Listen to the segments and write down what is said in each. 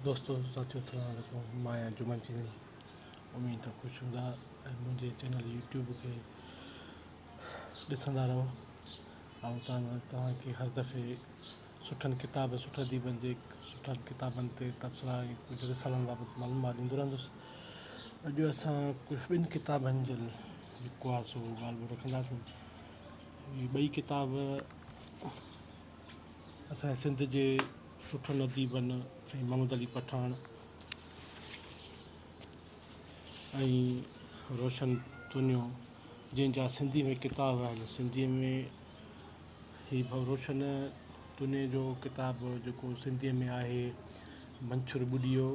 दोस्तों साथियों अस्सलाम वालेकुम। मां आहियां जुमन चीनी। उम्मीद त ख़ुशि हूंदा ऐं मुंहिंजे चैनल यूट्यूब खे ॾिसंदा रहो ऐं तव्हांखे हर दफ़े सुठनि अदीबनि जे सुठनि किताबनि ते तबसरा ऐं कुझु रिसालनि बाबति मालूमात ॾींदो रहंदुसि। अॼु असां कुझु ॿिनि किताबनि जो जेको आहे सो ॻाल्हि रखंदासीं। इहे ॿई किताब असांजे सिंध जे सुठनि अदीबनि साईं मोहम्मद अली पठान ऐं रोशन तुनियो जंहिंजा सिंधी में किताब आहिनि। सिंधीअ में ही रोशन तुनियो जो किताबु जेको सिंधीअ में आहे मंछूर ॿुॾियो,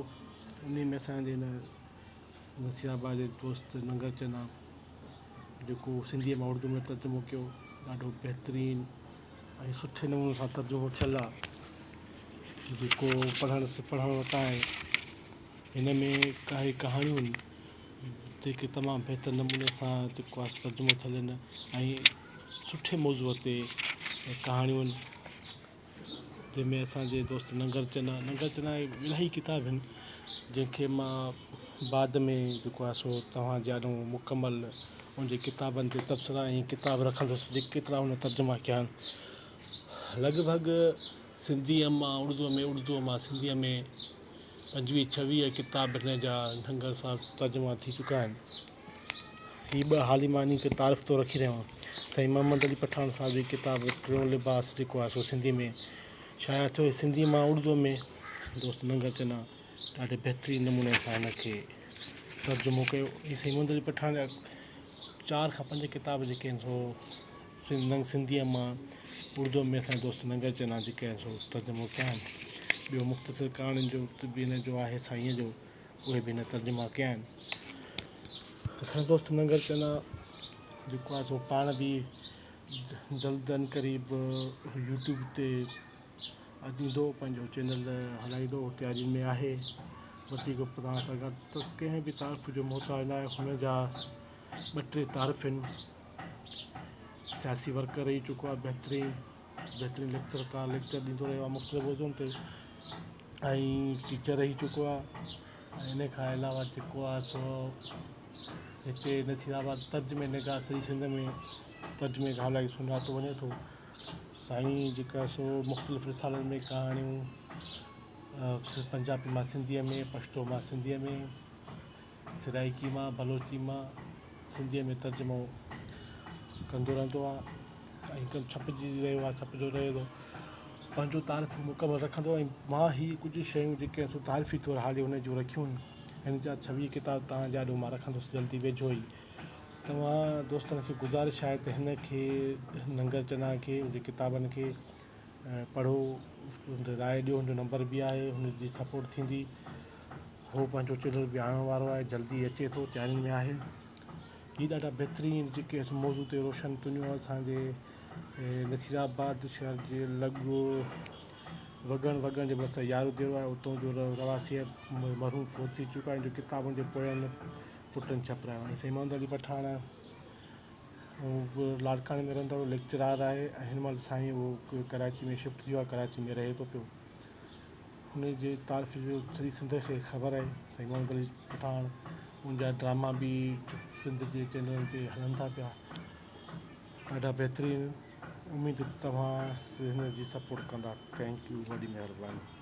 उन में असांजे नसीराबाद जे दोस्त नंगर चंदा जेको सिंधीअ मां उर्दू में तर्जुमो कयो, ॾाढो बहितरीनु ऐं सुठे नमूने सां तर्जुमो थियल आहे, जेको पढ़ण वटा आहे। हिन में काई कहाणियूं आहिनि जेके तमामु बहितर नमूने सां जेको आहे तर्जुमो थियल आहिनि ऐं सुठे मौज़ूअ ते कहाणियूं आहिनि, जंहिंमें असांजे दोस्त नंगर चंदा इलाही किताब आहिनि जंहिंखे मां बाद में जेको आहे सो तव्हां ॼाणो मुकमल उनजे किताबनि ते तबसरा ऐं किताब रखंदुसि जेके केतिरा उन तर्जुमा कया आहिनि। लॻभॻि सिंधीअ मां उर्दूअ मां सिंधीअ में 25-26 किताब हिन जा नंगर साहिब तर्जुमा थी चुका आहिनि। ही ॿ हाली मां इन खे तारीफ़ थो रखी रहियो आहियां। साईं मोहम्मद अली पठान साहिब जी किताब टियों लिबास जेको आहे सो सिंधी में शाया थियो। सिंधी मां उर्दूअ में दोस्त नंगर चंदा ॾाढे बहितरीनु नमूने सां हिनखे तर्जुमो कयो। ही साईं मोहम्मद अली पठान जा 4 खां 5 किताब जेके आहिनि सो सिंधीअ मां उर्दूअ में असांजे दोस्त नंगर चंदा जेके आहिनि सो तर्जुमो कया आहिनि। ॿियो मुख़्तसिर कहाणियुनि जो बि हिन जो आहे साईंअ जो, उहे बि हिन तर्जुमा कया आहिनि। असांजो दोस्त नंगर चंदा जेको आहे सो पाण बि जल्दन क़रीब यूट्यूब ते ईंदो, पंहिंजो चैनल हलाईंदो, तयारी में आहे। वधीक तव्हां सां गॾु त कंहिं बि तारीफ़ जो मोहताज न आहे। हुनजा 2-3 तारीफ़ आहिनि। सियासी वर्कर रही चुको आहे, बहितरीनु लेक्चर ॾींदो रहियो आहे मुख़्तलिफ़ मौज़ुअनि ते ऐं टीचर रही चुको आहे। ऐं इन खां अलावा जेको आहे सो हिते नसीराबाद तर्जुमे निगाह सॼी सिंध में तर्जुमे खां इलाही सुञातो वञे थो। साईं जेका सो मुख़्तलिफ़ रिसालनि में कहाणियूं पंजाबी मां सिंधीअ में, पश्तो मां सिंधीअ में, सराइकी मां बलोची मां सिंधीअ में तर्जुमो कंदो रहंदो आहे ऐं छपजो रहे थो। पंहिंजो तारीफ़ मुकमल रखंदो ऐं मां ही कुझु शयूं जेके आहिनि सो तारीफ़ी तौरु हाली हुन जूं रखियूं आहिनि। हिन जा 26 किताब तव्हां ॼाणो मां रखंदुसि जल्दी वेझो ई। तव्हां दोस्तनि खे गुज़ारिश आहे त हिन खे नंगर चंदा खे उनजे किताबनि खे पढ़ो, राय ॾियो। हुनजो नंबर बि आहे, हुनजी सपोर्ट थींदी। उहो पंहिंजो चैनल बि आणण वारो आहे, जल्दी अचे थो, तयारियुनि में आहे। ही ॾाढा बहितरीनु जेके मौज़ू ते रोशन तुनियो असांजे नसीराबाद शहर जे वॻण जे भरिसां यारो देरो आहे, उतां जो रवासी आहे, मरहूम फोत थी चुका आहिनि, जो किताबुनि जे पोयनि पुटनि छपिरायो आहे। साईं मोहम्मद अली पठान लाड़काने में रहंदो, लेक्चरार आहे ऐं हिन महिल साईं उहो कराची में शिफ्ट थी वियो आहे, कराची में रहे थो पियो। हुनजे तारीफ़ जो सॼी सिंध खे ख़बर आहे। साईं मोहम्मद अली पठान उनजा ड्रामा बि सिंध जे चैनल ते हलनि था पिया, ॾाढा बहितरीनु। उमेद तव्हां हिन जी सपोर्ट कंदा। थैंक यू, वॾी महिरबानी।